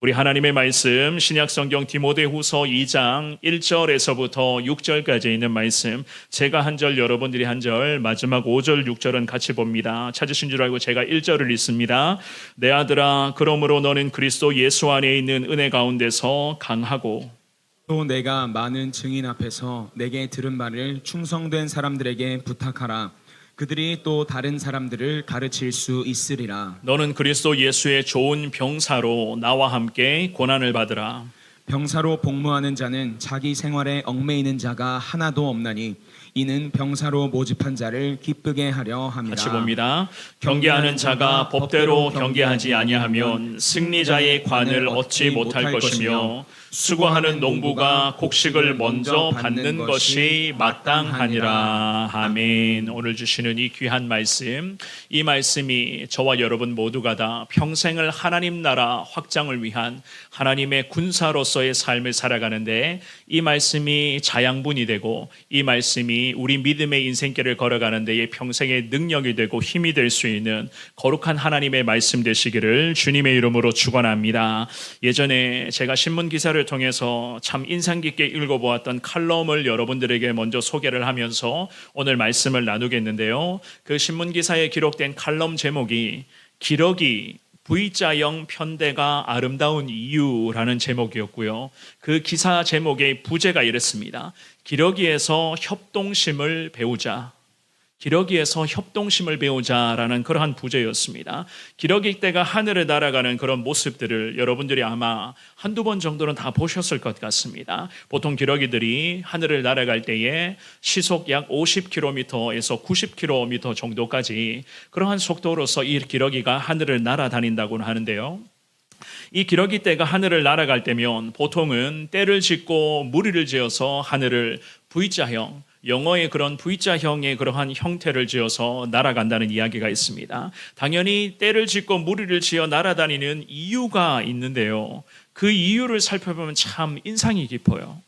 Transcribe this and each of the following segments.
우리 하나님의 말씀 신약성경 디모데후서 2장 1절에서부터 6절까지 있는 말씀, 제가 한 절 여러분들이 한 절, 마지막 5절 6절은 같이 봅니다. 찾으신 줄 알고 제가 1절을 읽습니다. 내 아들아, 그러므로 너는 그리스도 예수 안에 있는 은혜 가운데서 강하고 또 내가 많은 증인 앞에서 내게 들은 말을 충성된 사람들에게 부탁하라. 그들이 또 다른 사람들을 가르칠 수 있으리라. 너는 그리스도 예수의 좋은 병사로 나와 함께 고난을 받으라. 병사로 복무하는 자는 자기 생활에 얽매이는 자가 하나도 없나니 이는 병사로 모집한 자를 기쁘게 하려 함이라. 같이 봅니다. 경계하는 자가 법대로 경계하지 아니하면 승리자의 관을 얻지 못할 것이며 수고하는 농부가 곡식을 먼저 받는 것이 마땅하니라. 아멘. 오늘 주시는 이 귀한 말씀, 이 말씀이 저와 여러분 모두가 다 평생을 하나님 나라 확장을 위한 하나님의 군사로서의 삶을 살아가는데, 이 말씀이 자양분이 되고 이 말씀이 우리 믿음의 인생길을 걸어가는 데에 평생의 능력이 되고 힘이 될 수 있는 거룩한 하나님의 말씀 되시기를 주님의 이름으로 축원합니다. 예전에 제가 신문 기사를 통해서 참 인상 깊게 읽어보았던 칼럼을 여러분들에게 먼저 소개를 하면서 오늘 말씀을 나누겠는데요. 그 신문 기사에 기록된 칼럼 제목이 기러기 V자형 편대가 아름다운 이유라는 제목이었고요. 그 기사 제목의 부제가 이랬습니다. 기러기에서 협동심을 배우자. 기러기에서 협동심을 배우자라는 그러한 부제였습니다. 기러기 떼가 하늘을 날아가는 그런 모습들을 여러분들이 아마 한두 번 정도는 다 보셨을 것 같습니다. 보통 기러기들이 하늘을 날아갈 때에 시속 약 50km에서 90km 정도까지 그러한 속도로서 이 기러기가 하늘을 날아다닌다고 하는데요. 이 기러기 떼가 하늘을 날아갈 때면 보통은 떼를 짓고 무리를 지어서 하늘을 V자형, 영어의 그런 V자형의 그러한 형태를 지어서 날아간다는 이야기가 있습니다. 당연히 떼를 짓고 무리를 지어 날아다니는 이유가 있는데요. 그 이유를 살펴보면 참 인상이 깊어요.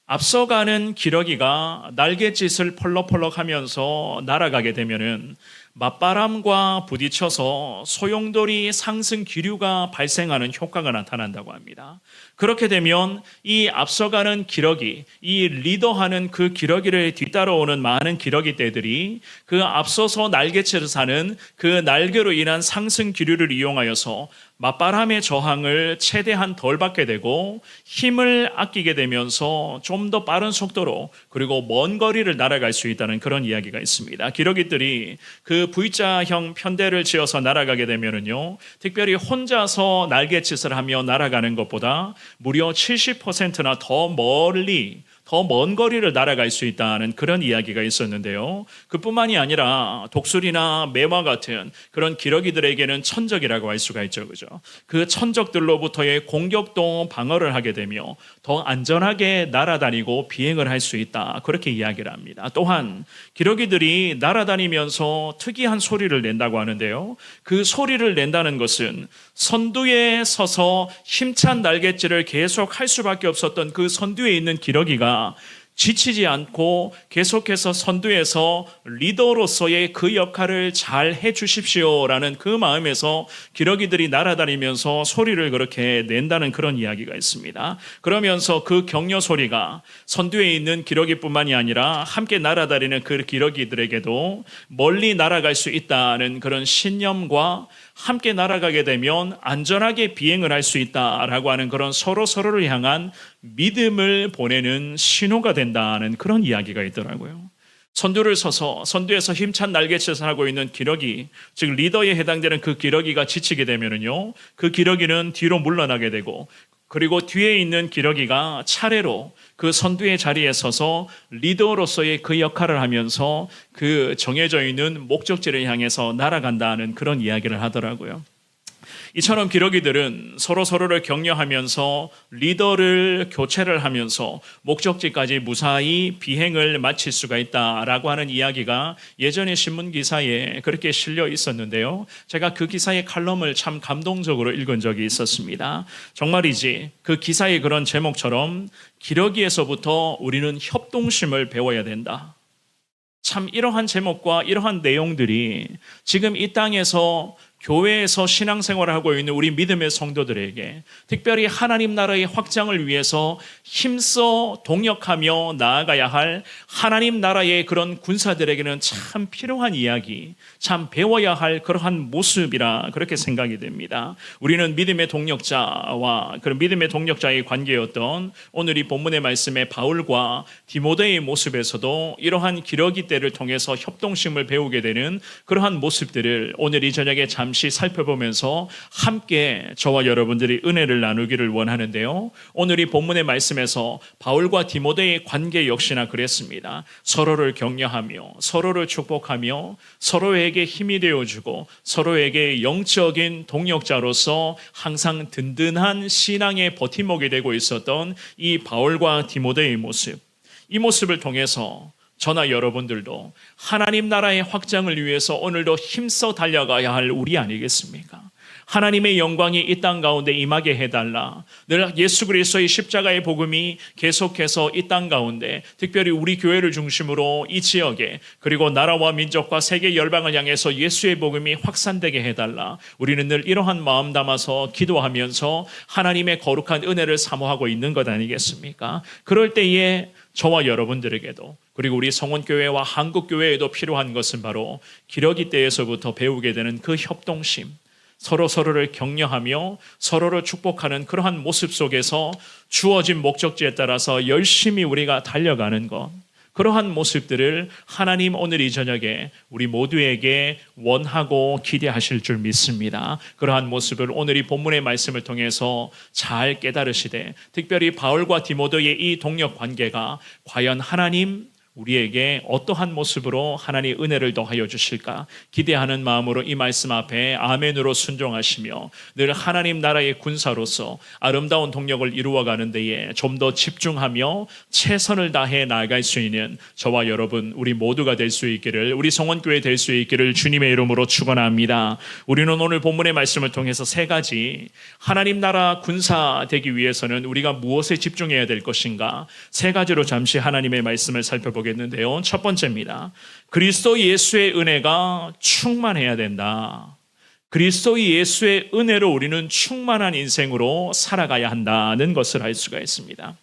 앞서가는 기러기가 날갯짓을 펄럭펄럭 하면서 날아가게 되면은 맞바람과 부딪혀서 소용돌이 상승 기류가 발생하는 효과가 나타난다고 합니다. 그렇게 되면 이 앞서가는 기러기, 이 리더하는 그 기러기를 뒤따라오는 많은 기러기 떼들이 그 앞서서 날개치를 사는 그 날개로 인한 상승 기류를 이용하여서 맞바람의 저항을 최대한 덜 받게 되고 힘을 아끼게 되면서 좀 더 빠른 속도로 그리고 먼 거리를 날아갈 수 있다는 그런 이야기가 있습니다. 기러기들이 그 V자형 편대를 지어서 날아가게 되면은요, 특별히 혼자서 날갯짓을 하며 날아가는 것보다 무려 70%나 더 멀리 더 먼 거리를 날아갈 수 있다는 그런 이야기가 있었는데요. 그뿐만이 아니라 독수리나 매와 같은 그런 기러기들에게는 천적이라고 할 수가 있죠. 그죠? 그 천적들로부터의 공격도 방어를 하게 되며 더 안전하게 날아다니고 비행을 할 수 있다. 그렇게 이야기를 합니다. 또한 기러기들이 날아다니면서 특이한 소리를 낸다고 하는데요. 그 소리를 낸다는 것은 선두에 서서 힘찬 날갯질을 계속 할 수밖에 없었던 그 선두에 있는 기러기가 지치지 않고 계속해서 선두에서 리더로서의 그 역할을 잘 해주십시오라는 그 마음에서 기러기들이 날아다니면서 소리를 그렇게 낸다는 그런 이야기가 있습니다. 그러면서 그 격려 소리가 선두에 있는 기러기뿐만이 아니라 함께 날아다니는 그 기러기들에게도 멀리 날아갈 수 있다는 그런 신념과 함께 날아가게 되면 안전하게 비행을 할 수 있다라고 하는 그런 서로를 향한 믿음을 보내는 신호가 된다는 그런 이야기가 있더라고요. 선두를 서서 선두에서 힘찬 날갯짓을 하고 있는 기러기, 즉 리더에 해당되는 그 기러기가 지치게 되면은요, 그 기러기는 뒤로 물러나게 되고, 그리고 뒤에 있는 기러기가 차례로 그 선두의 자리에 서서 리더로서의 그 역할을 하면서 그 정해져 있는 목적지를 향해서 날아간다는 그런 이야기를 하더라고요. 이처럼 기러기들은 서로를 격려하면서 리더를 교체를 하면서 목적지까지 무사히 비행을 마칠 수가 있다라고 하는 이야기가 예전에 신문 기사에 그렇게 실려 있었는데요. 제가 그 기사의 칼럼을 참 감동적으로 읽은 적이 있었습니다. 정말이지 그 기사의 그런 제목처럼 기러기에서부터 우리는 협동심을 배워야 된다. 참 이러한 제목과 이러한 내용들이 지금 이 땅에서 교회에서 신앙생활을 하고 있는 우리 믿음의 성도들에게 특별히 하나님 나라의 확장을 위해서 힘써 동력하며 나아가야 할 하나님 나라의 그런 군사들에게는 참 필요한 이야기, 참 배워야 할 그러한 모습이라 그렇게 생각이 됩니다. 우리는 믿음의 동력자와 그런 믿음의 동력자의 관계였던 오늘 이 본문의 말씀에 바울과 디모데의 모습에서도 이러한 기러기 때를 통해서 협동심을 배우게 되는 그러한 모습들을 오늘 이 저녁에 잠시 살펴보면서 함께 저와 여러분들이 은혜를 나누기를 원하는데요. 오늘 이 본문의 말씀에서 바울과 디모데의 관계 역시나 그랬습니다. 서로를 격려하며 서로를 축복하며 서로에게 힘이 되어주고 서로에게 영적인 동력자로서 항상 든든한 신앙의 버팀목이 되고 있었던 이 바울과 디모데의 모습, 이 모습을 통해서 저나 여러분들도 하나님 나라의 확장을 위해서 오늘도 힘써 달려가야 할 우리 아니겠습니까? 하나님의 영광이 이 땅 가운데 임하게 해달라. 늘 예수 그리스도의 십자가의 복음이 계속해서 이 땅 가운데 특별히 우리 교회를 중심으로 이 지역에 그리고 나라와 민족과 세계 열방을 향해서 예수의 복음이 확산되게 해달라. 우리는 늘 이러한 마음 담아서 기도하면서 하나님의 거룩한 은혜를 사모하고 있는 것 아니겠습니까? 그럴 때에 저와 여러분들에게도 그리고 우리 성원교회와 한국교회에도 필요한 것은 바로 기러기 때에서부터 배우게 되는 그 협동심, 서로를 격려하며 서로를 축복하는 그러한 모습 속에서 주어진 목적지에 따라서 열심히 우리가 달려가는 것, 그러한 모습들을 하나님 오늘 이 저녁에 우리 모두에게 원하고 기대하실 줄 믿습니다. 그러한 모습을 오늘 이 본문의 말씀을 통해서 잘 깨달으시되 특별히 바울과 디모데의 이 동력 관계가 과연 하나님 우리에게 어떠한 모습으로 하나님의 은혜를 더하여 주실까 기대하는 마음으로 이 말씀 앞에 아멘으로 순종하시며 늘 하나님 나라의 군사로서 아름다운 동력을 이루어가는 데에 좀 더 집중하며 최선을 다해 나아갈 수 있는 저와 여러분 우리 모두가 될 수 있기를, 우리 성원교회 될 수 있기를 주님의 이름으로 축원합니다. 우리는 오늘 본문의 말씀을 통해서 세 가지 하나님 나라 군사 되기 위해서는 우리가 무엇에 집중해야 될 것인가 세 가지로 잠시 하나님의 말씀을 살펴보겠습니다. 첫 번째입니다. 그리스도 예수의 은혜가 충만해야 된다. 그리스도 예수의 은혜로 우리는 충만한 인생으로 살아가야 한다는 것을 알 수가 있습니다.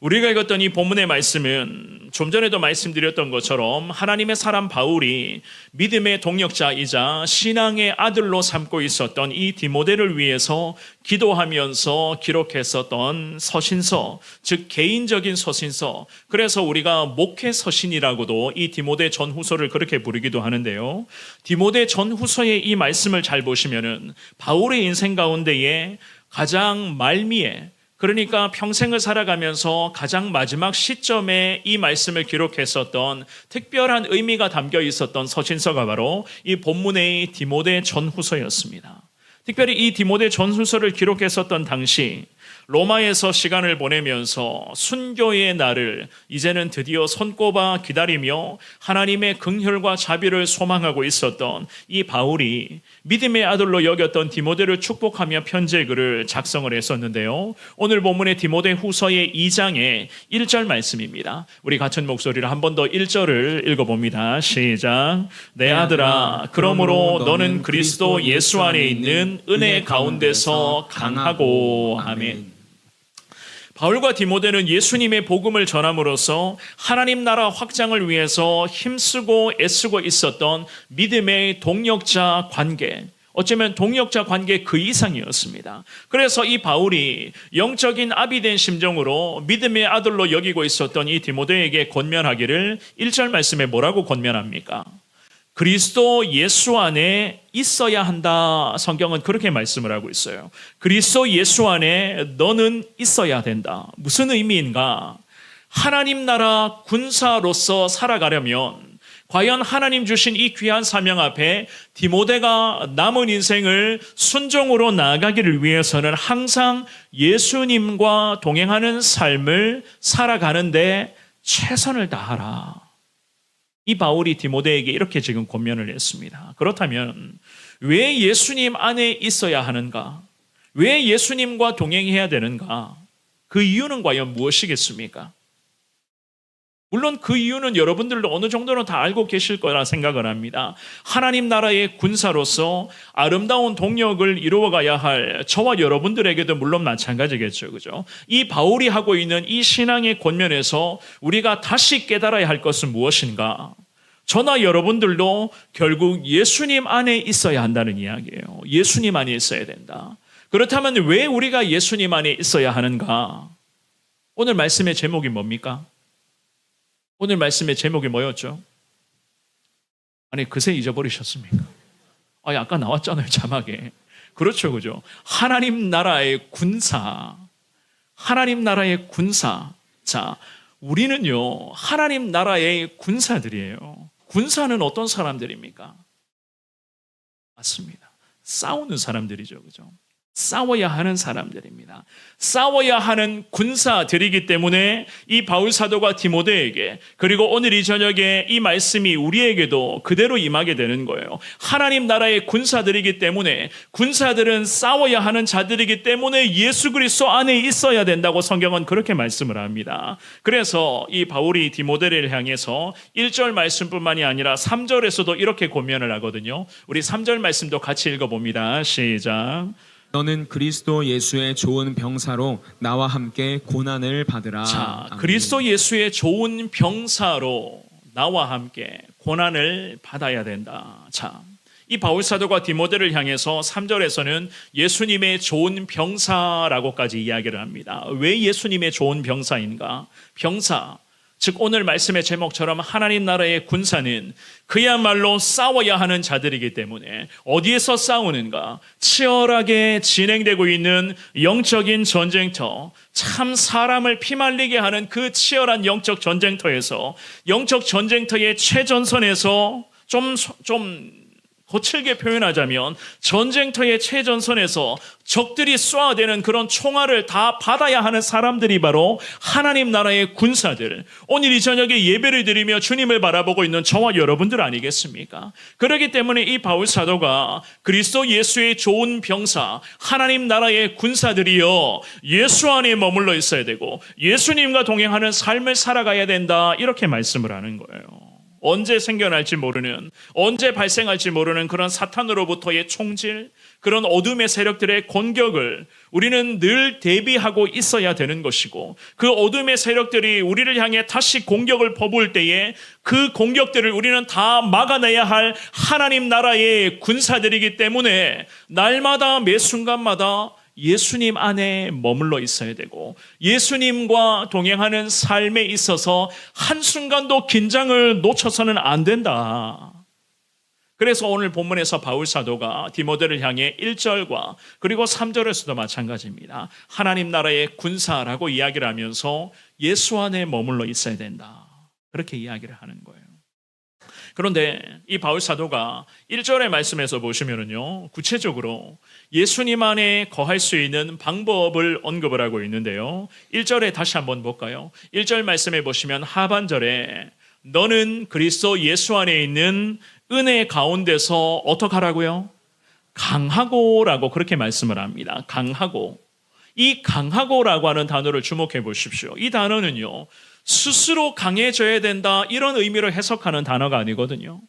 우리가 읽었던 이 본문의 말씀은 좀 전에도 말씀드렸던 것처럼 하나님의 사람 바울이 믿음의 동력자이자 신앙의 아들로 삼고 있었던 이 디모데를 위해서 기도하면서 기록했었던 서신서, 즉 개인적인 서신서, 그래서 우리가 목회 서신이라고도 이 디모데 전후서를 그렇게 부르기도 하는데요. 디모데 전후서의 이 말씀을 잘 보시면은 바울의 인생 가운데에 가장 말미에, 그러니까 평생을 살아가면서 가장 마지막 시점에 이 말씀을 기록했었던 특별한 의미가 담겨 있었던 서신서가 바로 이 본문의 디모데 전후서였습니다. 특별히 이 디모데 전후서를 기록했었던 당시 로마에서 시간을 보내면서 순교의 날을 이제는 드디어 손꼽아 기다리며 하나님의 긍휼과 자비를 소망하고 있었던 이 바울이 믿음의 아들로 여겼던 디모데를 축복하며 편지의 글을 작성을 했었는데요. 오늘 본문의 디모데 후서의 2장의 1절 말씀입니다. 우리 같은 목소리로 한 번 더 1절을 읽어봅니다. 시작. 내 아들아, 그러므로 너는 그리스도 예수 안에 있는 은혜 가운데서 강하고. 아멘. 바울과 디모데는 예수님의 복음을 전함으로써 하나님 나라 확장을 위해서 힘쓰고 애쓰고 있었던 믿음의 동력자 관계, 어쩌면 동력자 관계 그 이상이었습니다. 그래서 이 바울이 영적인 아비된 심정으로 믿음의 아들로 여기고 있었던 이 디모데에게 권면하기를 1절 말씀에 뭐라고 권면합니까? 그리스도 예수 안에 있어야 한다. 성경은 그렇게 말씀을 하고 있어요. 그리스도 예수 안에 너는 있어야 된다. 무슨 의미인가? 하나님 나라 군사로서 살아가려면 과연 하나님 주신 이 귀한 사명 앞에 디모데가 남은 인생을 순종으로 나아가기를 위해서는 항상 예수님과 동행하는 삶을 살아가는데 최선을 다하라. 이 바울이 디모데에게 이렇게 지금 권면을 했습니다. 그렇다면 왜 예수님 안에 있어야 하는가? 왜 예수님과 동행해야 되는가? 그 이유는 과연 무엇이겠습니까? 물론 그 이유는 여러분들도 어느 정도는 다 알고 계실 거라 생각을 합니다. 하나님 나라의 군사로서 아름다운 동력을 이루어가야 할 저와 여러분들에게도 물론 마찬가지겠죠. 그죠? 이 바울이 하고 있는 이 신앙의 권면에서 우리가 다시 깨달아야 할 것은 무엇인가? 저나 여러분들도 결국 예수님 안에 있어야 한다는 이야기예요. 예수님 안에 있어야 된다. 그렇다면 왜 우리가 예수님 안에 있어야 하는가? 오늘 말씀의 제목이 뭡니까? 오늘 말씀의 제목이 뭐였죠? 아니, 그새 잊어버리셨습니까? 아니, 아까 나왔잖아요, 자막에. 그렇죠, 그죠? 하나님 나라의 군사. 하나님 나라의 군사. 자, 우리는요, 하나님 나라의 군사들이에요. 군사는 어떤 사람들입니까? 맞습니다. 싸우는 사람들이죠, 그죠? 싸워야 하는 사람들입니다. 싸워야 하는 군사들이기 때문에 이 바울 사도가 디모데에게, 그리고 오늘 이 저녁에 이 말씀이 우리에게도 그대로 임하게 되는 거예요. 하나님 나라의 군사들이기 때문에, 군사들은 싸워야 하는 자들이기 때문에 예수 그리스도 안에 있어야 된다고 성경은 그렇게 말씀을 합니다. 그래서 이 바울이 디모데를 향해서 1절 말씀뿐만이 아니라 3절에서도 이렇게 권면을 하거든요. 우리 3절 말씀도 같이 읽어봅니다. 시작. 너는 그리스도 예수의 좋은 병사로 나와 함께 고난을 받으라. 자, 아멘. 그리스도 예수의 좋은 병사로 나와 함께 고난을 받아야 된다. 자, 이 바울 사도가 디모데를 향해서 3절에서는 예수님의 좋은 병사라고까지 이야기를 합니다. 왜 예수님의 좋은 병사인가? 병사, 즉 오늘 말씀의 제목처럼 하나님 나라의 군사는 그야말로 싸워야 하는 자들이기 때문에 어디에서 싸우는가? 치열하게 진행되고 있는 영적인 전쟁터, 참 사람을 피말리게 하는 그 치열한 영적 전쟁터에서, 영적 전쟁터의 최전선에서 좀 거칠게 표현하자면 전쟁터의 최전선에서 적들이 쏘아대는 그런 총알을 다 받아야 하는 사람들이 바로 하나님 나라의 군사들, 오늘 이 저녁에 예배를 드리며 주님을 바라보고 있는 저와 여러분들 아니겠습니까? 그렇기 때문에 이 바울 사도가 그리스도 예수의 좋은 병사, 하나님 나라의 군사들이여 예수 안에 머물러 있어야 되고 예수님과 동행하는 삶을 살아가야 된다, 이렇게 말씀을 하는 거예요. 언제 생겨날지 모르는, 언제 발생할지 모르는 그런 사탄으로부터의 총질, 그런 어둠의 세력들의 공격을 우리는 늘 대비하고 있어야 되는 것이고, 그 어둠의 세력들이 우리를 향해 다시 공격을 퍼부을 때에 그 공격들을 우리는 다 막아내야 할 하나님 나라의 군사들이기 때문에 날마다 매 순간마다 예수님 안에 머물러 있어야 되고 예수님과 동행하는 삶에 있어서 한순간도 긴장을 놓쳐서는 안 된다. 그래서 오늘 본문에서 바울 사도가 디모데를 향해 1절과 그리고 3절에서도 마찬가지입니다. 하나님 나라의 군사라고 이야기를 하면서 예수 안에 머물러 있어야 된다, 그렇게 이야기를 하는 거예요. 그런데 이 바울 사도가 1절의 말씀에서 보시면은요, 구체적으로 예수님 안에 거할 수 있는 방법을 언급을 하고 있는데요. 1절에 다시 한번 볼까요? 1절 말씀에 보시면 하반절에 너는 그리스도 예수 안에 있는 은혜 가운데서 어떻게 하라고요? 강하고라고 그렇게 말씀을 합니다. 강하고. 이 강하고라고 하는 단어를 주목해 보십시오. 이 단어는요, 스스로 강해져야 된다, 이런 의미로 해석하는 단어가 아니거든요.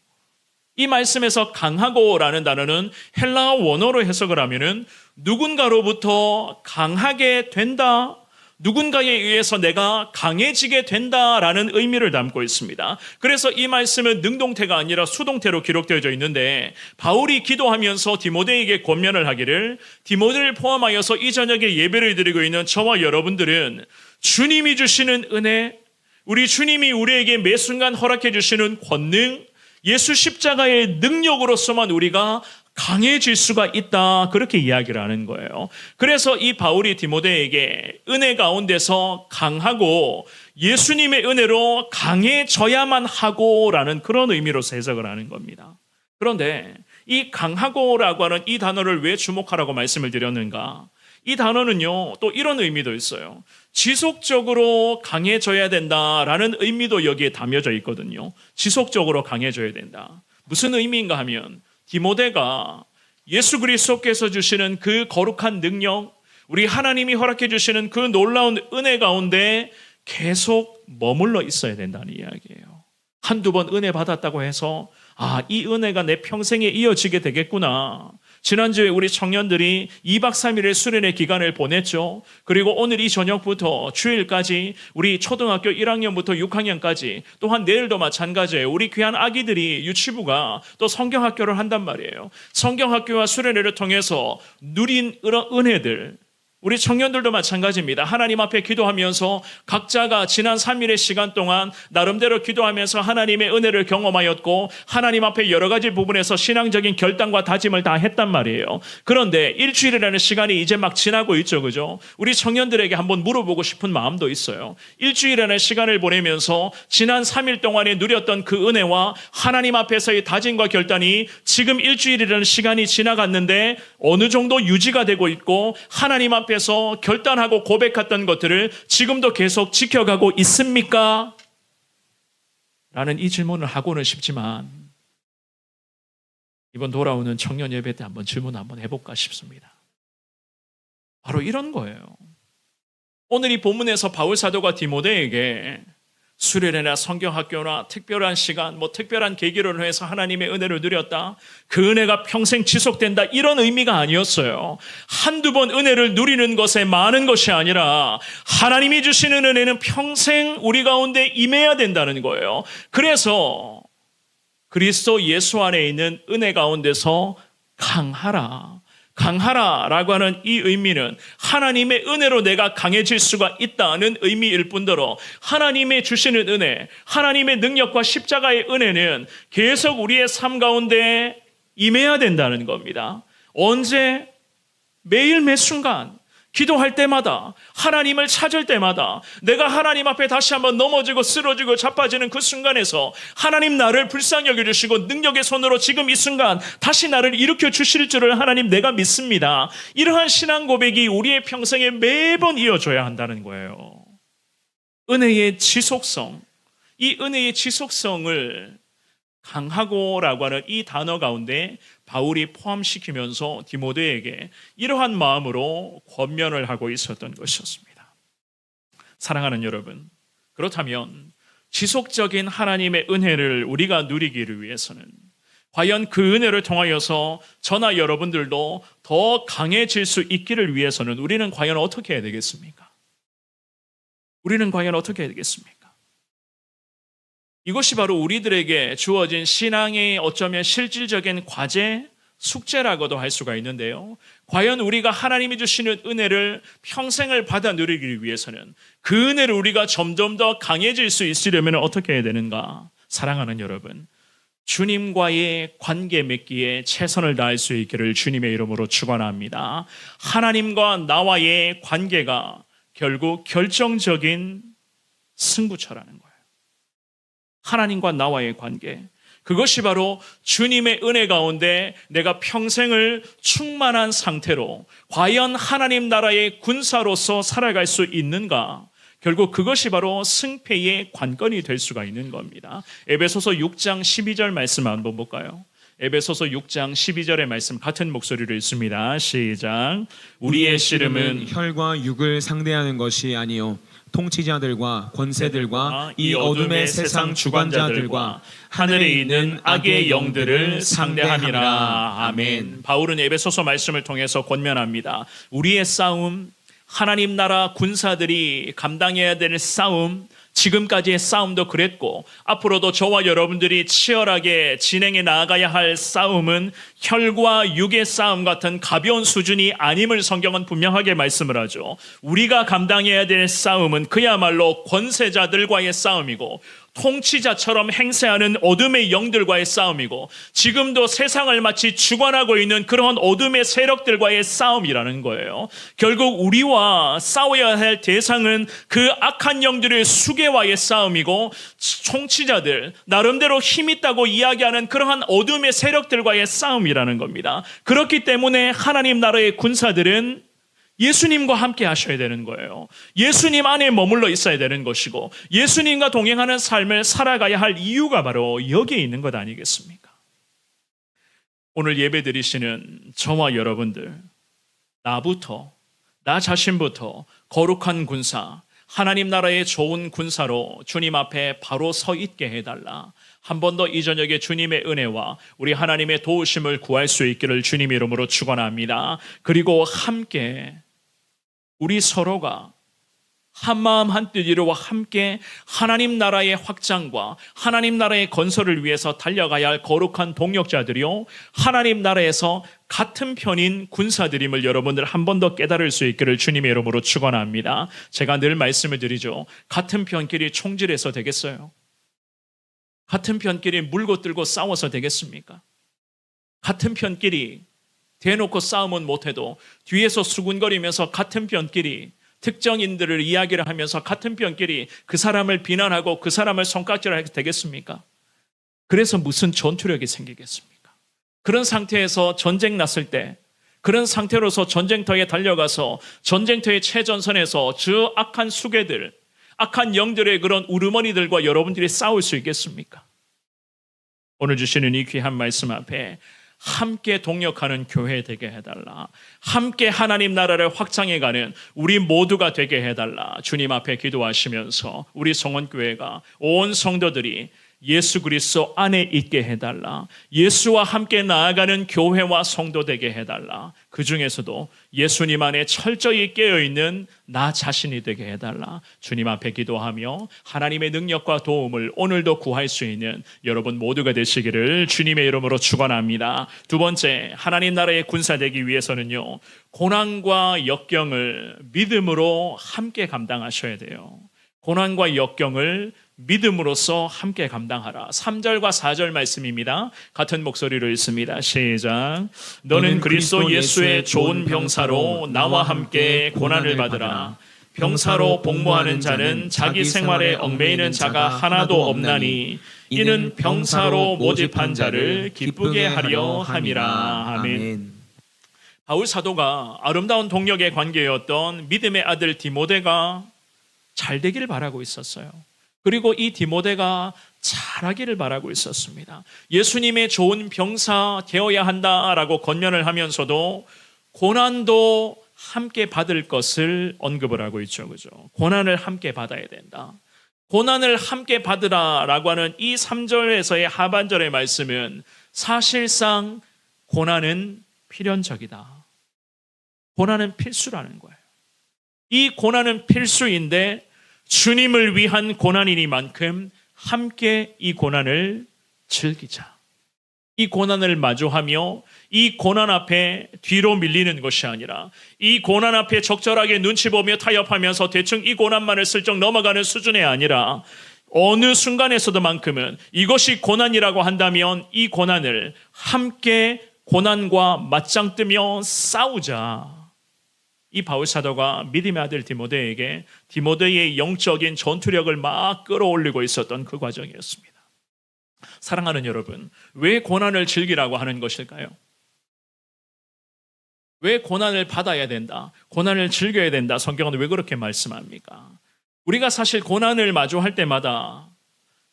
이 말씀에서 강하고라는 단어는 헬라어 원어로 해석을 하면은 누군가로부터 강하게 된다, 누군가에 의해서 내가 강해지게 된다라는 의미를 담고 있습니다. 그래서 이 말씀은 능동태가 아니라 수동태로 기록되어져 있는데, 바울이 기도하면서 디모데에게 권면을 하기를, 디모데를 포함하여서 이 저녁에 예배를 드리고 있는 저와 여러분들은 주님이 주시는 은혜, 우리 주님이 우리에게 매 순간 허락해 주시는 권능, 예수 십자가의 능력으로서만 우리가 강해질 수가 있다, 그렇게 이야기를 하는 거예요. 그래서 이 바울이 디모데에게 은혜 가운데서 강하고 예수님의 은혜로 강해져야만 하고라는 그런 의미로 해석을 하는 겁니다. 그런데 이 강하고라고 하는 이 단어를 왜 주목하라고 말씀을 드렸는가? 이 단어는요, 또 이런 의미도 있어요. 지속적으로 강해져야 된다라는 의미도 여기에 담겨져 있거든요. 지속적으로 강해져야 된다. 무슨 의미인가 하면, 디모데가 예수 그리스도께서 주시는 그 거룩한 능력, 우리 하나님이 허락해 주시는 그 놀라운 은혜 가운데 계속 머물러 있어야 된다는 이야기예요. 한두 번 은혜 받았다고 해서 이 은혜가 내 평생에 이어지게 되겠구나. 지난주에 우리 청년들이 2박 3일의 수련회 기간을 보냈죠. 그리고 오늘 이 저녁부터 주일까지 우리 초등학교 1학년부터 6학년까지 또한 내일도 마찬가지예요. 우리 귀한 아기들이 유치부가 또 성경학교를 한단 말이에요. 성경학교와 수련회를 통해서 누린 은혜들, 우리 청년들도 마찬가지입니다. 하나님 앞에 기도하면서 각자가 지난 3일의 시간 동안 나름대로 기도하면서 하나님의 은혜를 경험하였고 하나님 앞에 여러 가지 부분에서 신앙적인 결단과 다짐을 다 했단 말이에요. 그런데 일주일이라는 시간이 이제 막 지나고 있죠. 그죠? 우리 청년들에게 한번 물어보고 싶은 마음도 있어요. 일주일이라는 시간을 보내면서 지난 3일 동안에 누렸던 그 은혜와 하나님 앞에서의 다짐과 결단이 지금 일주일이라는 시간이 지나갔는데 어느 정도 유지가 되고 있고 하나님 앞에 결단하고 고백했던 것들을 지금도 계속 지켜가고 있습니까? 라는 이 질문을 하고는 싶지만 이번 돌아오는 청년 예배 때 한번 질문 한번 해볼까 싶습니다. 바로 이런 거예요. 오늘 이 본문에서 바울 사도가 디모데에게 수련회나 성경학교나 특별한 시간, 특별한 계기를 해서 하나님의 은혜를 누렸다. 그 은혜가 평생 지속된다. 이런 의미가 아니었어요. 한두 번 은혜를 누리는 것에 많은 것이 아니라 하나님이 주시는 은혜는 평생 우리 가운데 임해야 된다는 거예요. 그래서 그리스도 예수 안에 있는 은혜 가운데서 강하라라고 하는 이 의미는 하나님의 은혜로 내가 강해질 수가 있다는 의미일 뿐더러 하나님의 주시는 은혜, 하나님의 능력과 십자가의 은혜는 계속 우리의 삶 가운데 임해야 된다는 겁니다. 언제? 매일 매 순간 기도할 때마다, 하나님을 찾을 때마다, 내가 하나님 앞에 다시 한번 넘어지고 쓰러지고 자빠지는 그 순간에서 하나님 나를 불쌍히 여겨주시고 능력의 손으로 지금 이 순간 다시 나를 일으켜 주실 줄을 하나님 내가 믿습니다. 이러한 신앙 고백이 우리의 평생에 매번 이어져야 한다는 거예요. 은혜의 지속성, 이 은혜의 지속성을 강하고라고 하는 이 단어 가운데 바울이 포함시키면서 디모데에게 이러한 마음으로 권면을 하고 있었던 것이었습니다. 사랑하는 여러분, 그렇다면 지속적인 하나님의 은혜를 우리가 누리기를 위해서는 과연 그 은혜를 통하여서 저나 여러분들도 더 강해질 수 있기를 위해서는 우리는 과연 어떻게 해야 되겠습니까? 우리는 과연 어떻게 해야 되겠습니까? 이것이 바로 우리들에게 주어진 신앙의 어쩌면 실질적인 과제, 숙제라고도 할 수가 있는데요. 과연 우리가 하나님이 주시는 은혜를 평생을 받아 누리기 위해서는 그 은혜를 우리가 점점 더 강해질 수 있으려면 어떻게 해야 되는가? 사랑하는 여러분, 주님과의 관계 맺기에 최선을 다할 수 있기를 주님의 이름으로 축원합니다. 하나님과 나와의 관계가 결국 결정적인 승부처라는 거예요. 하나님과 나와의 관계, 그것이 바로 주님의 은혜 가운데 내가 평생을 충만한 상태로 과연 하나님 나라의 군사로서 살아갈 수 있는가? 결국 그것이 바로 승패의 관건이 될 수가 있는 겁니다. 에베소서 6장 12절 말씀 한번 볼까요? 에베소서 6장 12절의 말씀 같은 목소리로 읽습니다. 시작. 우리의 씨름은 혈과 육을 상대하는 것이 아니요 통치자들과 권세들과 이 어둠의 세상 주관자들과 하늘에 있는 악의 영들을 상대함이라. 아멘. 바울은 에베소서 말씀을 통해서 권면합니다. 우리의 싸움, 하나님 나라 군사들이 감당해야 될 싸움, 지금까지의 싸움도 그랬고 앞으로도 저와 여러분들이 치열하게 진행해 나아가야 할 싸움은 혈과 육의 싸움 같은 가벼운 수준이 아님을 성경은 분명하게 말씀을 하죠. 우리가 감당해야 될 싸움은 그야말로 권세자들과의 싸움이고 통치자처럼 행세하는 어둠의 영들과의 싸움이고 지금도 세상을 마치 주관하고 있는 그런 어둠의 세력들과의 싸움이라는 거예요. 결국 우리와 싸워야 할 대상은 그 악한 영들의 수계와의 싸움이고 통치자들, 나름대로 힘 있다고 이야기하는 그러한 어둠의 세력들과의 싸움이라는 겁니다. 그렇기 때문에 하나님 나라의 군사들은 예수님과 함께 하셔야 되는 거예요. 예수님 안에 머물러 있어야 되는 것이고 예수님과 동행하는 삶을 살아가야 할 이유가 바로 여기에 있는 것 아니겠습니까? 오늘 예배 드리시는 저와 여러분들, 나 자신부터 거룩한 군사, 하나님 나라의 좋은 군사로 주님 앞에 바로 서 있게 해달라. 한 번 더 이 저녁에 주님의 은혜와 우리 하나님의 도우심을 구할 수 있기를 주님 이름으로 축원합니다. 그리고 함께 우리 서로가 한마음 한뜻 이루어 함께 하나님 나라의 확장과 하나님 나라의 건설을 위해서 달려가야 할 거룩한 동역자들이요, 하나님 나라에서 같은 편인 군사들임을 여러분들 한 번 더 깨달을 수 있기를 주님의 이름으로 축원합니다. 제가 늘 말씀을 드리죠. 같은 편끼리 총질해서 되겠어요? 같은 편끼리 물고 뜯고 싸워서 되겠습니까? 같은 편끼리 대놓고 싸움은 못해도 뒤에서 수군거리면서 같은 편끼리 특정인들을 이야기를 하면서 같은 편끼리 그 사람을 비난하고 그 사람을 손가락질하게 되겠습니까? 그래서 무슨 전투력이 생기겠습니까? 그런 상태에서 전쟁 났을 때, 그런 상태로서 전쟁터에 달려가서 전쟁터의 최전선에서 저 악한 수괴들, 악한 영들의 그런 우르머니들과 여러분들이 싸울 수 있겠습니까? 오늘 주시는 이 귀한 말씀 앞에 함께 동역하는 교회 되게 해달라. 함께 하나님 나라를 확장해가는 우리 모두가 되게 해달라. 주님 앞에 기도하시면서 우리 성원교회가 온 성도들이 예수 그리스도 안에 있게 해달라. 예수와 함께 나아가는 교회와 성도 되게 해달라. 그 중에서도 예수님 안에 철저히 깨어있는 나 자신이 되게 해달라. 주님 앞에 기도하며 하나님의 능력과 도움을 오늘도 구할 수 있는 여러분 모두가 되시기를 주님의 이름으로 축원합니다. 두 번째, 하나님 나라의 군사 되기 위해서는요, 고난과 역경을 믿음으로 함께 감당하셔야 돼요. 고난과 역경을 믿음으로써 함께 감당하라. 3절과 4절 말씀입니다. 같은 목소리로 읽습니다. 시작. 너는 그리스도 예수의 좋은 병사로 나와 함께 고난을 받으라. 병사로 복무하는 자는 자기 생활에 얽매이는 자가 하나도 없나니 이는 병사로 모집한 자를 기쁘게 하려 함이라. 아멘. 바울 사도가 아름다운 동력의 관계였던 믿음의 아들 디모데가 잘 되기를 바라고 있었어요. 그리고 이 디모데가 잘하기를 바라고 있었습니다. 예수님의 좋은 병사 되어야 한다라고 권면을 하면서도 고난도 함께 받을 것을 언급을 하고 있죠. 그죠? 고난을 함께 받아야 된다. 고난을 함께 받으라라고 하는 이 3절에서의 하반절의 말씀은 사실상 고난은 필연적이다. 고난은 필수라는 거예요. 이 고난은 필수인데 주님을 위한 고난이니만큼 함께 이 고난을 즐기자. 이 고난을 마주하며 이 고난 앞에 뒤로 밀리는 것이 아니라 이 고난 앞에 적절하게 눈치 보며 타협하면서 대충 이 고난만을 슬쩍 넘어가는 수준이 아니라 어느 순간에서도만큼은 이것이 고난이라고 한다면 이 고난을 함께 고난과 맞짱 뜨며 싸우자. 이 바울 사도가 믿음의 아들 디모데에게 디모데의 영적인 전투력을 막 끌어올리고 있었던 그 과정이었습니다. 사랑하는 여러분, 왜 고난을 즐기라고 하는 것일까요? 왜 고난을 받아야 된다, 고난을 즐겨야 된다, 성경은 왜 그렇게 말씀합니까? 우리가 사실 고난을 마주할 때마다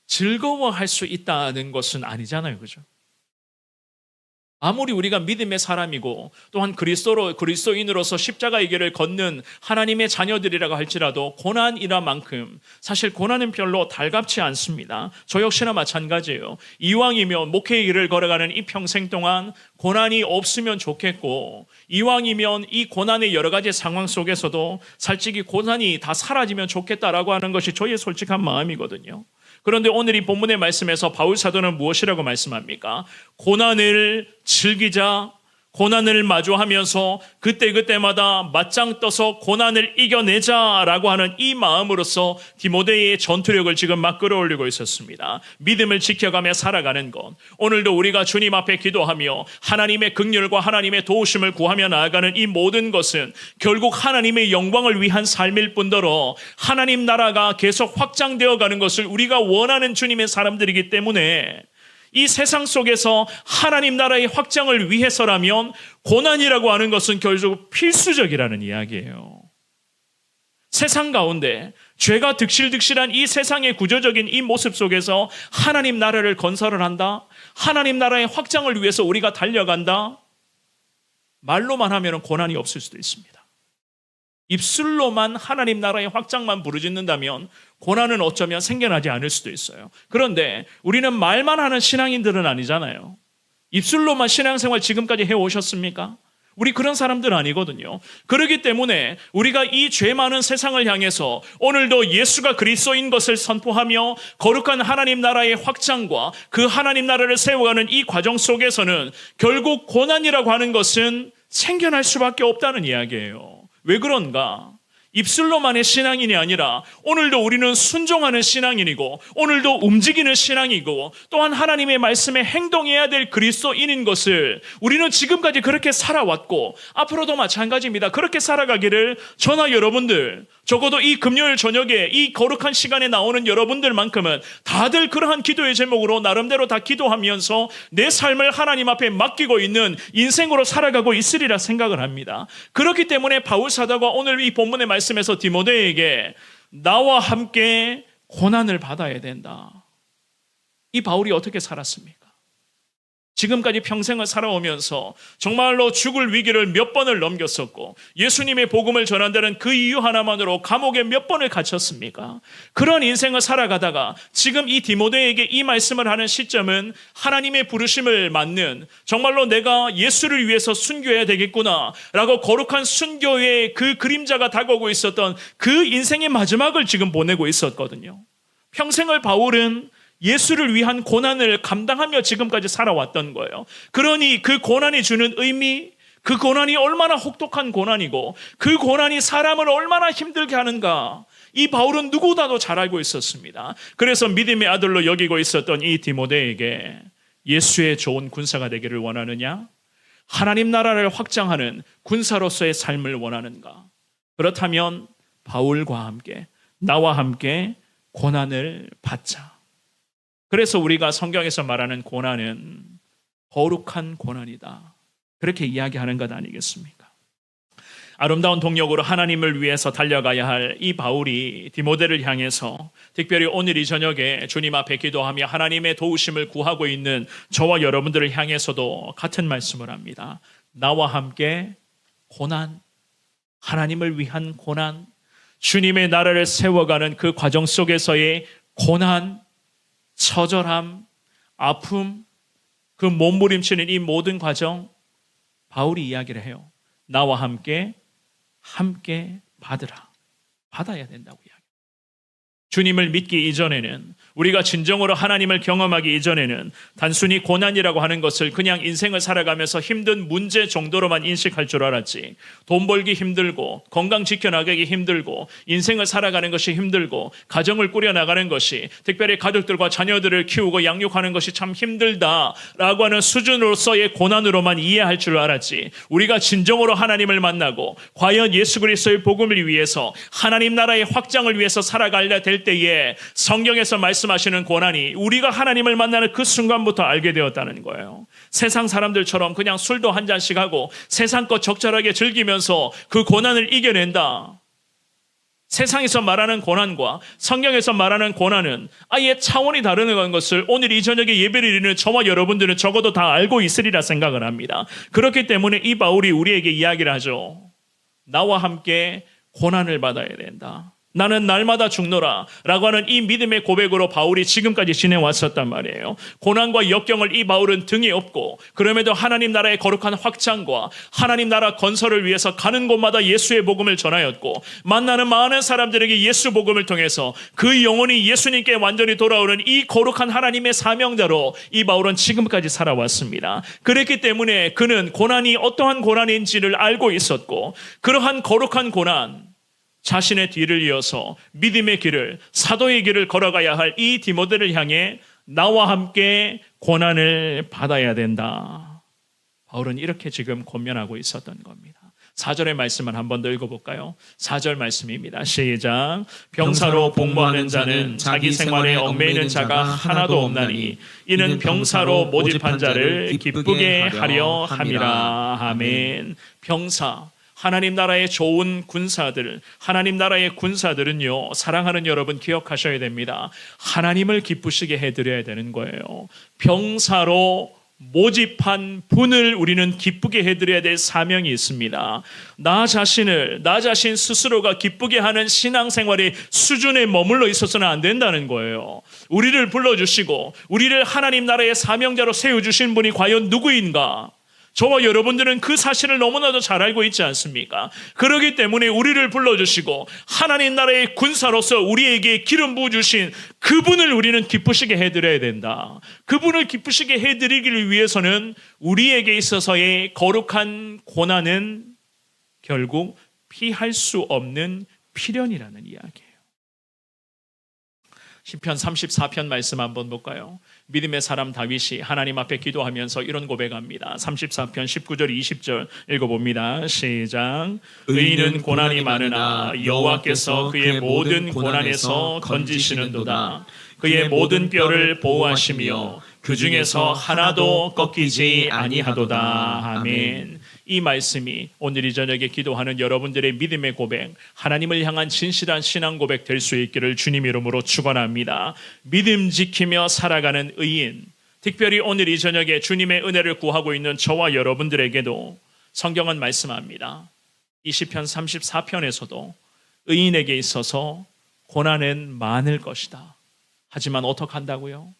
즐거워할 수 있다는 것은 아니잖아요, 그죠? 아무리 우리가 믿음의 사람이고 또한 그리스도인으로서 십자가의 길을 걷는 하나님의 자녀들이라고 할지라도 고난이라만큼 사실 고난은 별로 달갑지 않습니다. 저 역시나 마찬가지예요. 이왕이면 목회의 길을 걸어가는 이 평생 동안 고난이 없으면 좋겠고, 이왕이면 이 고난의 여러 가지 상황 속에서도 솔직히 고난이 다 사라지면 좋겠다라고 하는 것이 저의 솔직한 마음이거든요. 그런데 오늘 이 본문의 말씀에서 바울 사도는 무엇이라고 말씀합니까? 고난을 즐기자, 고난을 마주하면서 그때그때마다 맞짱 떠서 고난을 이겨내자라고 하는 이 마음으로서 디모데의 전투력을 지금 막 끌어올리고 있었습니다. 믿음을 지켜가며 살아가는 것, 오늘도 우리가 주님 앞에 기도하며 하나님의 긍휼과 하나님의 도우심을 구하며 나아가는 이 모든 것은 결국 하나님의 영광을 위한 삶일 뿐더러 하나님 나라가 계속 확장되어 가는 것을 우리가 원하는 주님의 사람들이기 때문에 이 세상 속에서 하나님 나라의 확장을 위해서라면 고난이라고 하는 것은 결국 필수적이라는 이야기예요. 세상 가운데 죄가 득실득실한 이 세상의 구조적인 이 모습 속에서 하나님 나라를 건설을 한다, 하나님 나라의 확장을 위해서 우리가 달려간다, 말로만 하면 고난이 없을 수도 있습니다. 입술로만 하나님 나라의 확장만 부르짖는다면 고난은 어쩌면 생겨나지 않을 수도 있어요. 그런데 우리는 말만 하는 신앙인들은 아니잖아요. 입술로만 신앙생활 지금까지 해오셨습니까? 우리 그런 사람들 아니거든요. 그렇기 때문에 우리가 이 죄 많은 세상을 향해서 오늘도 예수가 그리스도인 것을 선포하며 거룩한 하나님 나라의 확장과 그 하나님 나라를 세워가는 이 과정 속에서는 결국 고난이라고 하는 것은 생겨날 수밖에 없다는 이야기예요. 왜 그런가? 입술로만의 신앙인이 아니라 오늘도 우리는 순종하는 신앙인이고 오늘도 움직이는 신앙이고 또한 하나님의 말씀에 행동해야 될 그리스도인인 것을 우리는 지금까지 그렇게 살아왔고 앞으로도 마찬가지입니다. 그렇게 살아가기를 저나 여러분들, 적어도 이 금요일 저녁에 이 거룩한 시간에 나오는 여러분들만큼은 다들 그러한 기도의 제목으로 나름대로 다 기도하면서 내 삶을 하나님 앞에 맡기고 있는 인생으로 살아가고 있으리라 생각을 합니다. 그렇기 때문에 바울 사도가 오늘 이 본문의 말씀에서 디모데에게 나와 함께 고난을 받아야 된다. 이 바울이 어떻게 살았습니까? 지금까지 평생을 살아오면서 정말로 죽을 위기를 몇 번을 넘겼었고 예수님의 복음을 전한다는 그 이유 하나만으로 감옥에 몇 번을 갇혔습니까? 그런 인생을 살아가다가 지금 이 디모데에게 이 말씀을 하는 시점은 하나님의 부르심을 맞는 정말로 내가 예수를 위해서 순교해야 되겠구나 라고 거룩한 순교의 그 그림자가 다가오고 있었던 그 인생의 마지막을 지금 보내고 있었거든요. 평생을 바울은 예수를 위한 고난을 감당하며 지금까지 살아왔던 거예요. 그러니 그 고난이 주는 의미, 그 고난이 얼마나 혹독한 고난이고 그 고난이 사람을 얼마나 힘들게 하는가, 이 바울은 누구보다도 잘 알고 있었습니다. 그래서 믿음의 아들로 여기고 있었던 이 디모데에게 예수의 좋은 군사가 되기를 원하느냐? 하나님 나라를 확장하는 군사로서의 삶을 원하는가? 그렇다면 바울과 함께, 나와 함께 고난을 받자. 그래서 우리가 성경에서 말하는 고난은 거룩한 고난이다, 그렇게 이야기하는 것 아니겠습니까? 아름다운 동력으로 하나님을 위해서 달려가야 할 이 바울이 디모데를 향해서 특별히 오늘 이 저녁에 주님 앞에 기도하며 하나님의 도우심을 구하고 있는 저와 여러분들을 향해서도 같은 말씀을 합니다. 나와 함께 고난, 하나님을 위한 고난, 주님의 나라를 세워가는 그 과정 속에서의 고난, 처절함, 아픔, 그 몸부림치는 이 모든 과정, 바울이 이야기를 해요. 나와 함께 받으라. 받아야 된다고 이야기해요. 주님을 믿기 이전에는, 우리가 진정으로 하나님을 경험하기 이전에는 단순히 고난이라고 하는 것을 그냥 인생을 살아가면서 힘든 문제 정도로만 인식할 줄 알았지, 돈 벌기 힘들고 건강 지켜나가기 힘들고 인생을 살아가는 것이 힘들고 가정을 꾸려나가는 것이, 특별히 가족들과 자녀들을 키우고 양육하는 것이 참 힘들다라고 하는 수준으로서의 고난으로만 이해할 줄 알았지, 우리가 진정으로 하나님을 만나고 과연 예수 그리스도의 복음을 위해서 하나님 나라의 확장을 위해서 살아가려 될 때에 성경에서 말씀하시는 고난이 우리가 하나님을 만나는 그 순간부터 알게 되었다는 거예요. 세상 사람들처럼 그냥 술도 한 잔씩 하고 세상 것 적절하게 즐기면서 그 고난을 이겨낸다. 세상에서 말하는 고난과 성경에서 말하는 고난은 아예 차원이 다르는 것을 오늘 이 저녁에 예배를 드리는 저와 여러분들은 적어도 다 알고 있으리라 생각을 합니다. 그렇기 때문에 이 바울이 우리에게 이야기를 하죠. 나와 함께 고난을 받아야 된다. 나는 날마다 죽노라 라고 하는 이 믿음의 고백으로 바울이 지금까지 지내왔었단 말이에요. 고난과 역경을 이 바울은 등에 업고 그럼에도 하나님 나라의 거룩한 확장과 하나님 나라 건설을 위해서 가는 곳마다 예수의 복음을 전하였고 만나는 많은 사람들에게 예수 복음을 통해서 그 영혼이 예수님께 완전히 돌아오는 이 거룩한 하나님의 사명자로 이 바울은 지금까지 살아왔습니다. 그랬기 때문에 그는 고난이 어떠한 고난인지를 알고 있었고 그러한 거룩한 고난, 자신의 뒤를 이어서 믿음의 길을, 사도의 길을 걸어가야 할 이 디모데를 향해 나와 함께 고난을 받아야 된다. 바울은 이렇게 지금 권면하고 있었던 겁니다. 4절의 말씀을 한 번 더 읽어볼까요? 4절 말씀입니다. 시작. 병사로 복무하는 자는 자기 생활에 얽매이는 자가 하나도 없나니 이는 병사로 모집한 자를 기쁘게 하려 함이라. 아멘. 병사, 하나님 나라의 좋은 군사들, 하나님 나라의 군사들은요, 사랑하는 여러분 기억하셔야 됩니다. 하나님을 기쁘시게 해드려야 되는 거예요. 병사로 모집한 분을 우리는 기쁘게 해드려야 될 사명이 있습니다. 나 자신 스스로가 기쁘게 하는 신앙생활의 수준에 머물러 있어서는 안 된다는 거예요. 우리를 불러주시고 우리를 하나님 나라의 사명자로 세워주신 분이 과연 누구인가? 저와 여러분들은 그 사실을 너무나도 잘 알고 있지 않습니까? 그렇기 때문에 우리를 불러주시고 하나님 나라의 군사로서 우리에게 기름 부어주신 그분을 우리는 기쁘시게 해드려야 된다. 그분을 기쁘시게 해드리기 위해서는 우리에게 있어서의 거룩한 고난은 결국 피할 수 없는 필연이라는 이야기예요. 시편 34편 말씀 한번 볼까요? 믿음의 사람 다윗이 하나님 앞에 기도하면서 이런 고백합니다. 34편 19절 20절 읽어봅니다. 시작. 의인은 고난이 많으나 여호와께서 그의 모든 고난에서 건지시는도다. 그의 모든 뼈를 보호하시며 그 중에서 하나도 꺾이지 아니하도다. 아멘. 이 말씀이 오늘 이 저녁에 기도하는 여러분들의 믿음의 고백, 하나님을 향한 진실한 신앙 고백 될 수 있기를 주님 이름으로 축원합니다. 믿음 지키며 살아가는 의인, 특별히 오늘 이 저녁에 주님의 은혜를 구하고 있는 저와 여러분들에게도 성경은 말씀합니다. 이 시편 34편에서도 의인에게 있어서 고난은 많을 것이다. 하지만 어떻게 한다고요?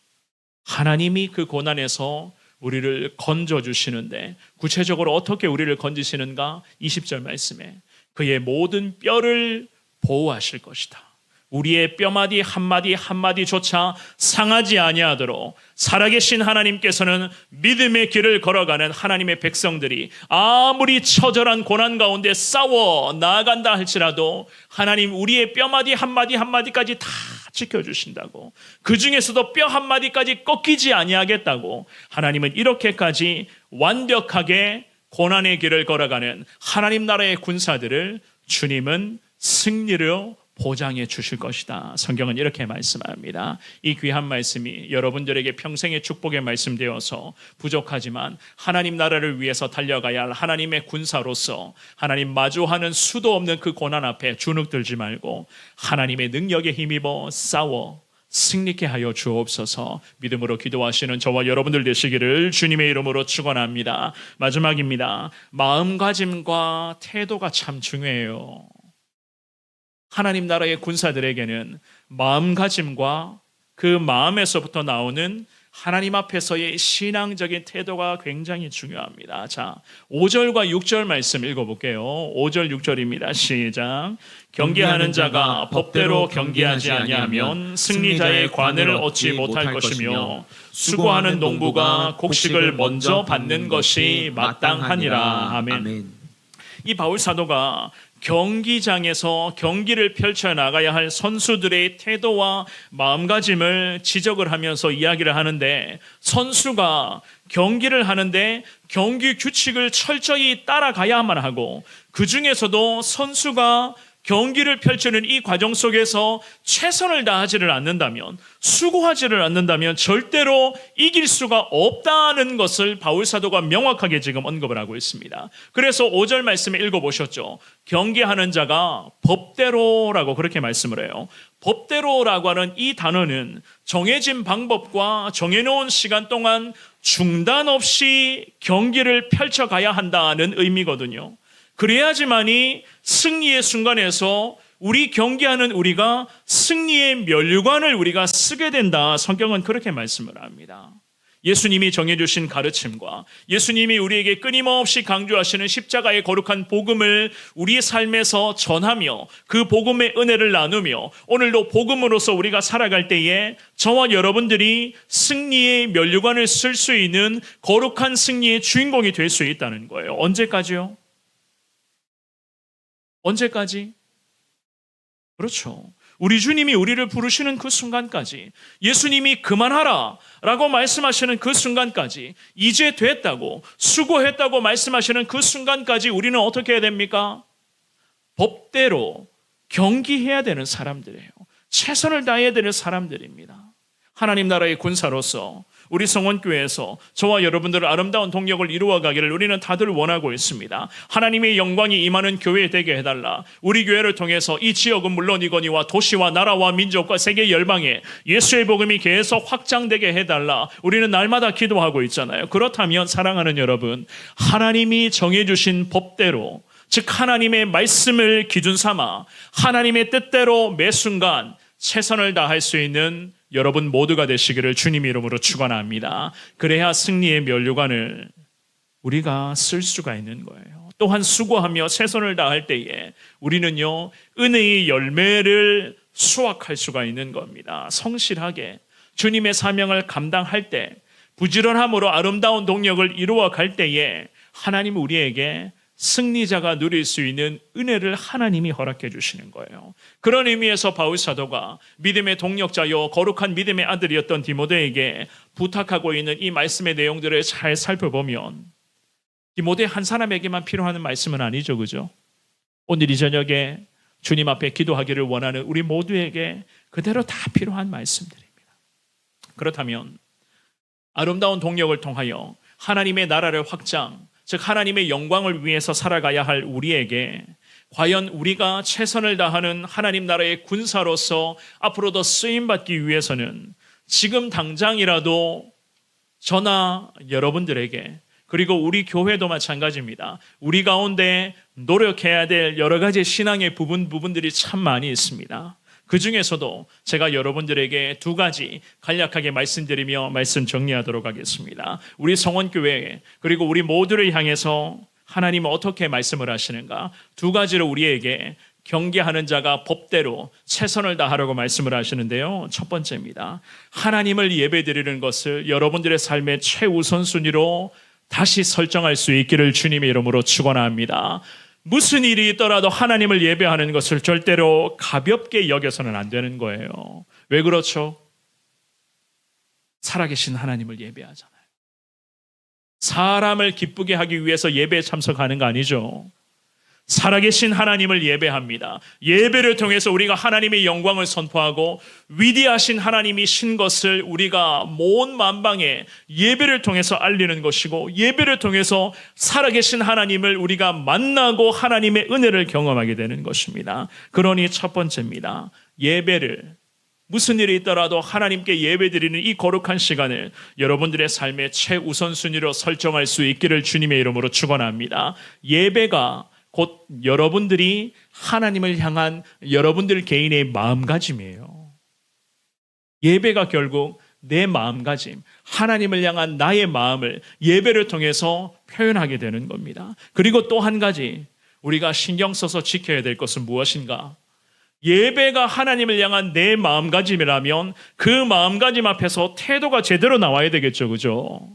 하나님이 그 고난에서 우리를 건져주시는데 구체적으로 어떻게 우리를 건지시는가? 20절 말씀에 그의 모든 뼈를 보호하실 것이다. 우리의 뼈마디 한마디 한마디조차 상하지 아니하도록 살아계신 하나님께서는 믿음의 길을 걸어가는 하나님의 백성들이 아무리 처절한 고난 가운데 싸워 나아간다 할지라도 하나님 우리의 뼈마디 한마디 한마디까지 다 지켜주신다고, 그 중에서도 뼈 한마디까지 꺾이지 아니하겠다고 하나님은 이렇게까지 완벽하게 고난의 길을 걸어가는 하나님 나라의 군사들을 주님은 승리로 보장해 주실 것이다. 성경은 이렇게 말씀합니다. 이 귀한 말씀이 여러분들에게 평생의 축복의 말씀 되어서 부족하지만 하나님 나라를 위해서 달려가야 할 하나님의 군사로서 하나님 마주하는 수도 없는 그 고난 앞에 주눅들지 말고 하나님의 능력에 힘입어 싸워 승리케 하여 주옵소서. 믿음으로 기도하시는 저와 여러분들 되시기를 주님의 이름으로 축원합니다. 마지막입니다. 마음가짐과 태도가 참 중요해요. 하나님 나라의 군사들에게는 마음가짐과 그 마음에서부터 나오는 하나님 앞에서의 신앙적인 태도가 굉장히 중요합니다. 자, 5절과 6절 말씀 읽어볼게요. 5절 6절입니다. 시작. 경계하는 자가 법대로 경계하지 아니하면 승리자의 관을 얻지 못할 것이며 수고하는 농부가 곡식을 먼저 받는 것이 마땅하니라. 아멘. 이 바울 사도가 경기장에서 경기를 펼쳐나가야 할 선수들의 태도와 마음가짐을 지적을 하면서 이야기를 하는데, 선수가 경기를 하는데 경기 규칙을 철저히 따라가야만 하고, 그 중에서도 선수가 경기를 펼치는 이 과정 속에서 최선을 다하지를 않는다면, 수고하지를 않는다면 절대로 이길 수가 없다는 것을 바울 사도가 명확하게 지금 언급을 하고 있습니다. 그래서 5절 말씀에 읽어보셨죠. 경계하는 자가 법대로라고 그렇게 말씀을 해요. 법대로라고 하는 이 단어는 정해진 방법과 정해놓은 시간 동안 중단 없이 경기를 펼쳐가야 한다는 의미거든요. 그래야지만이 승리의 순간에서 우리 경기하는 우리가 승리의 면류관을 우리가 쓰게 된다. 성경은 그렇게 말씀을 합니다. 예수님이 정해주신 가르침과 예수님이 우리에게 끊임없이 강조하시는 십자가의 거룩한 복음을 우리의 삶에서 전하며 그 복음의 은혜를 나누며 오늘도 복음으로서 우리가 살아갈 때에 저와 여러분들이 승리의 면류관을 쓸 수 있는 거룩한 승리의 주인공이 될 수 있다는 거예요. 언제까지요? 언제까지? 그렇죠. 우리 주님이 우리를 부르시는 그 순간까지, 예수님이 그만하라 라고 말씀하시는 그 순간까지, 이제 됐다고, 수고했다고 말씀하시는 그 순간까지 우리는 어떻게 해야 됩니까? 법대로 경기해야 되는 사람들이에요. 최선을 다해야 되는 사람들입니다. 하나님 나라의 군사로서 우리 성원교회에서 저와 여러분들 아름다운 동력을 이루어 가기를 우리는 다들 원하고 있습니다. 하나님의 영광이 임하는 교회 되게 해달라. 우리 교회를 통해서 이 지역은 물론이거니와 도시와 나라와 민족과 세계 열방에 예수의 복음이 계속 확장되게 해달라. 우리는 날마다 기도하고 있잖아요. 그렇다면 사랑하는 여러분, 하나님이 정해주신 법대로, 즉 하나님의 말씀을 기준 삼아 하나님의 뜻대로 매 순간 최선을 다할 수 있는 여러분 모두가 되시기를 주님 이름으로 축원합니다. 그래야 승리의 면류관을 우리가 쓸 수가 있는 거예요. 또한 수고하며 최선을 다할 때에 우리는요, 은혜의 열매를 수확할 수가 있는 겁니다. 성실하게 주님의 사명을 감당할 때, 부지런함으로 아름다운 동력을 이루어 갈 때에 하나님 우리에게 승리자가 누릴 수 있는 은혜를 하나님이 허락해 주시는 거예요. 그런 의미에서 바울 사도가 믿음의 동력자요 거룩한 믿음의 아들이었던 디모데에게 부탁하고 있는 이 말씀의 내용들을 잘 살펴보면 디모데 한 사람에게만 필요한 말씀은 아니죠, 그죠? 오늘 이 저녁에 주님 앞에 기도하기를 원하는 우리 모두에게 그대로 다 필요한 말씀들입니다. 그렇다면 아름다운 동력을 통하여 하나님의 나라를 확장, 즉 하나님의 영광을 위해서 살아가야 할 우리에게 과연 우리가 최선을 다하는 하나님 나라의 군사로서 앞으로도 쓰임받기 위해서는 지금 당장이라도 저나 여러분들에게, 그리고 우리 교회도 마찬가지입니다. 우리 가운데 노력해야 될 여러 가지 신앙의 부분들이 참 많이 있습니다. 그 중에서도 제가 여러분들에게 두 가지 간략하게 말씀드리며 말씀 정리하도록 하겠습니다. 우리 성원교회 그리고 우리 모두를 향해서 하나님은 어떻게 말씀을 하시는가? 두 가지로 우리에게 경계하는 자가 법대로 최선을 다하라고 말씀을 하시는데요. 첫 번째입니다. 하나님을 예배드리는 것을 여러분들의 삶의 최우선순위로 다시 설정할 수 있기를 주님의 이름으로 축원합니다. 무슨 일이 있더라도 하나님을 예배하는 것을 절대로 가볍게 여겨서는 안 되는 거예요. 왜 그렇죠? 살아계신 하나님을 예배하잖아요. 사람을 기쁘게 하기 위해서 예배에 참석하는 거 아니죠. 살아계신 하나님을 예배합니다. 예배를 통해서 우리가 하나님의 영광을 선포하고 위대하신 하나님이 신 것을 우리가 온 만방에 예배를 통해서 알리는 것이고, 예배를 통해서 살아계신 하나님을 우리가 만나고 하나님의 은혜를 경험하게 되는 것입니다. 그러니 첫 번째입니다. 예배를, 무슨 일이 있더라도 하나님께 예배드리는 이 거룩한 시간을 여러분들의 삶의 최우선순위로 설정할 수 있기를 주님의 이름으로 축원합니다. 예배가 곧 여러분들이 하나님을 향한 여러분들 개인의 마음가짐이에요. 예배가 결국 내 마음가짐, 하나님을 향한 나의 마음을 예배를 통해서 표현하게 되는 겁니다. 그리고 또 한 가지 우리가 신경 써서 지켜야 될 것은 무엇인가? 예배가 하나님을 향한 내 마음가짐이라면 그 마음가짐 앞에서 태도가 제대로 나와야 되겠죠, 그죠?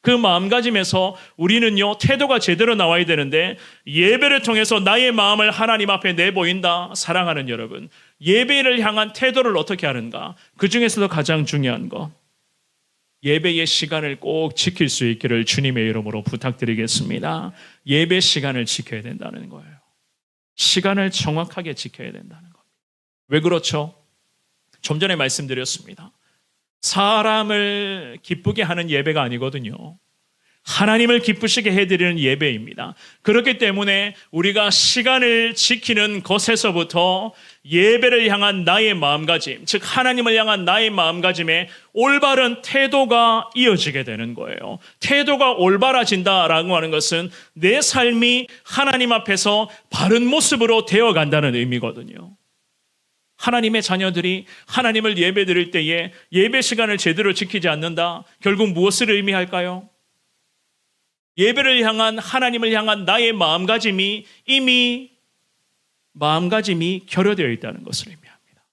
그 마음가짐에서 우리는요, 태도가 제대로 나와야 되는데, 예배를 통해서 나의 마음을 하나님 앞에 내보인다. 사랑하는 여러분, 예배를 향한 태도를 어떻게 하는가? 그 중에서도 가장 중요한 것, 예배의 시간을 꼭 지킬 수 있기를 주님의 이름으로 부탁드리겠습니다. 예배 시간을 지켜야 된다는 거예요. 시간을 정확하게 지켜야 된다는 겁니다. 왜 그렇죠? 좀 전에 말씀드렸습니다. 사람을 기쁘게 하는 예배가 아니거든요. 하나님을 기쁘시게 해드리는 예배입니다. 그렇기 때문에 우리가 시간을 지키는 것에서부터 예배를 향한 나의 마음가짐, 즉 하나님을 향한 나의 마음가짐에 올바른 태도가 이어지게 되는 거예요. 태도가 올바라진다라고 하는 것은 내 삶이 하나님 앞에서 바른 모습으로 되어간다는 의미거든요. 하나님의 자녀들이 하나님을 예배드릴 때에 예배 시간을 제대로 지키지 않는다. 결국 무엇을 의미할까요? 예배를 향한, 하나님을 향한 나의 마음가짐이 이미 결여되어 있다는 것을 의미합니다.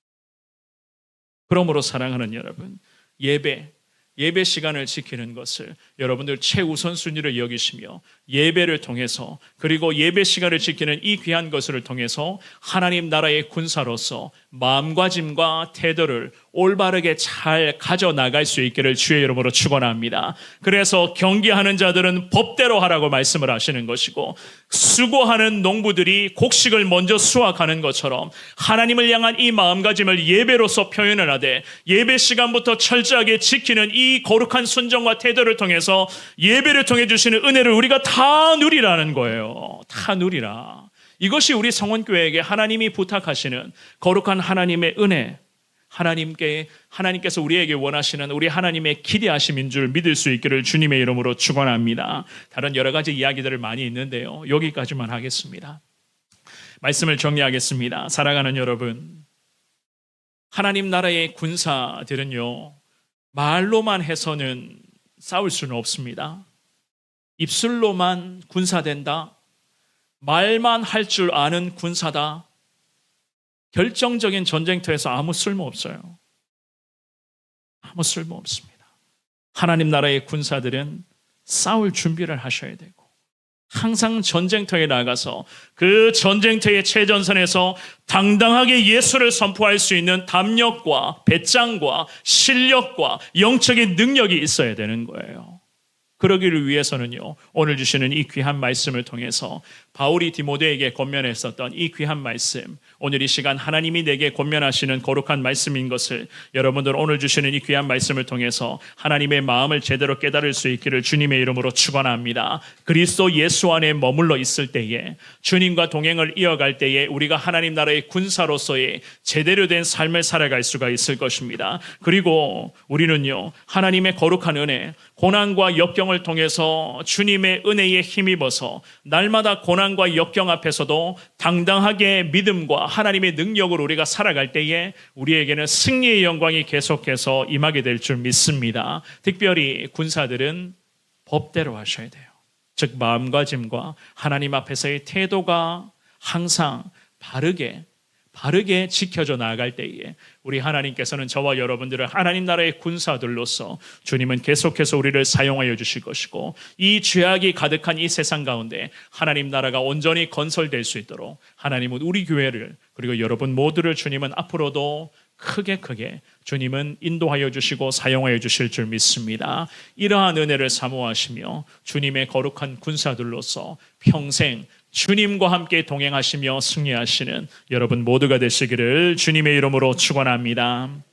그러므로 사랑하는 여러분, 예배 시간을 지키는 것을 여러분들 최우선순위로 여기시며 예배를 통해서, 그리고 예배 시간을 지키는 이 귀한 것을 통해서 하나님 나라의 군사로서 마음가짐과 태도를 올바르게 잘 가져나갈 수 있기를 주의 이름으로 축원합니다. 그래서 경계하는 자들은 법대로 하라고 말씀을 하시는 것이고, 수고하는 농부들이 곡식을 먼저 수확하는 것처럼 하나님을 향한 이 마음가짐을 예배로서 표현을 하되, 예배 시간부터 철저하게 지키는 이 거룩한 순종과 태도를 통해서 예배를 통해 주시는 은혜를 우리가 다 누리라는 거예요. 다 누리라. 이것이 우리 성원교회에게 하나님이 부탁하시는 거룩한 하나님의 은혜, 하나님께서 우리에게 원하시는 우리 하나님의 기대하심인 줄 믿을 수 있기를 주님의 이름으로 축원합니다. 다른 여러 가지 이야기들을 많이 있는데요, 여기까지만 하겠습니다. 말씀을 정리하겠습니다. 사랑하는 여러분, 하나님 나라의 군사들은요, 말로만 해서는 싸울 수는 없습니다. 입술로만 군사된다, 말만 할 줄 아는 군사다, 결정적인 전쟁터에서 아무 쓸모 없어요. 아무 쓸모 없습니다. 하나님 나라의 군사들은 싸울 준비를 하셔야 되고, 항상 전쟁터에 나가서 그 전쟁터의 최전선에서 당당하게 예수를 선포할 수 있는 담력과 배짱과 실력과 영적인 능력이 있어야 되는 거예요. 그러기를 위해서는요, 오늘 주시는 이 귀한 말씀을 통해서 바울이 디모데에게 권면했었던 이 귀한 말씀, 오늘 이 시간 하나님이 내게 권면하시는 거룩한 말씀인 것을 여러분들 오늘 주시는 이 귀한 말씀을 통해서 하나님의 마음을 제대로 깨달을 수 있기를 주님의 이름으로 축원합니다. 그리스도 예수 안에 머물러 있을 때에, 주님과 동행을 이어갈 때에 우리가 하나님 나라의 군사로서의 제대로 된 삶을 살아갈 수가 있을 것입니다. 그리고 우리는요, 하나님의 거룩한 은혜, 고난과 역경을 통해서 주님의 은혜에 힘입어서 날마다 고난과 역경 앞에서도 당당하게 믿음과 하나님의 능력으로 우리가 살아갈 때에 우리에게는 승리의 영광이 계속해서 임하게 될 줄 믿습니다. 특별히 군사들은 법대로 하셔야 돼요. 즉 마음가짐과 하나님 앞에서의 태도가 항상 바르게 지켜져 나아갈 때에 우리 하나님께서는 저와 여러분들을 하나님 나라의 군사들로서 주님은 계속해서 우리를 사용하여 주실 것이고, 이 죄악이 가득한 이 세상 가운데 하나님 나라가 온전히 건설될 수 있도록 하나님은 우리 교회를, 그리고 여러분 모두를 주님은 앞으로도 크게 주님은 인도하여 주시고 사용하여 주실 줄 믿습니다. 이러한 은혜를 사모하시며 주님의 거룩한 군사들로서 평생 주님과 함께 동행하시며 승리하시는 여러분 모두가 되시기를 주님의 이름으로 축원합니다.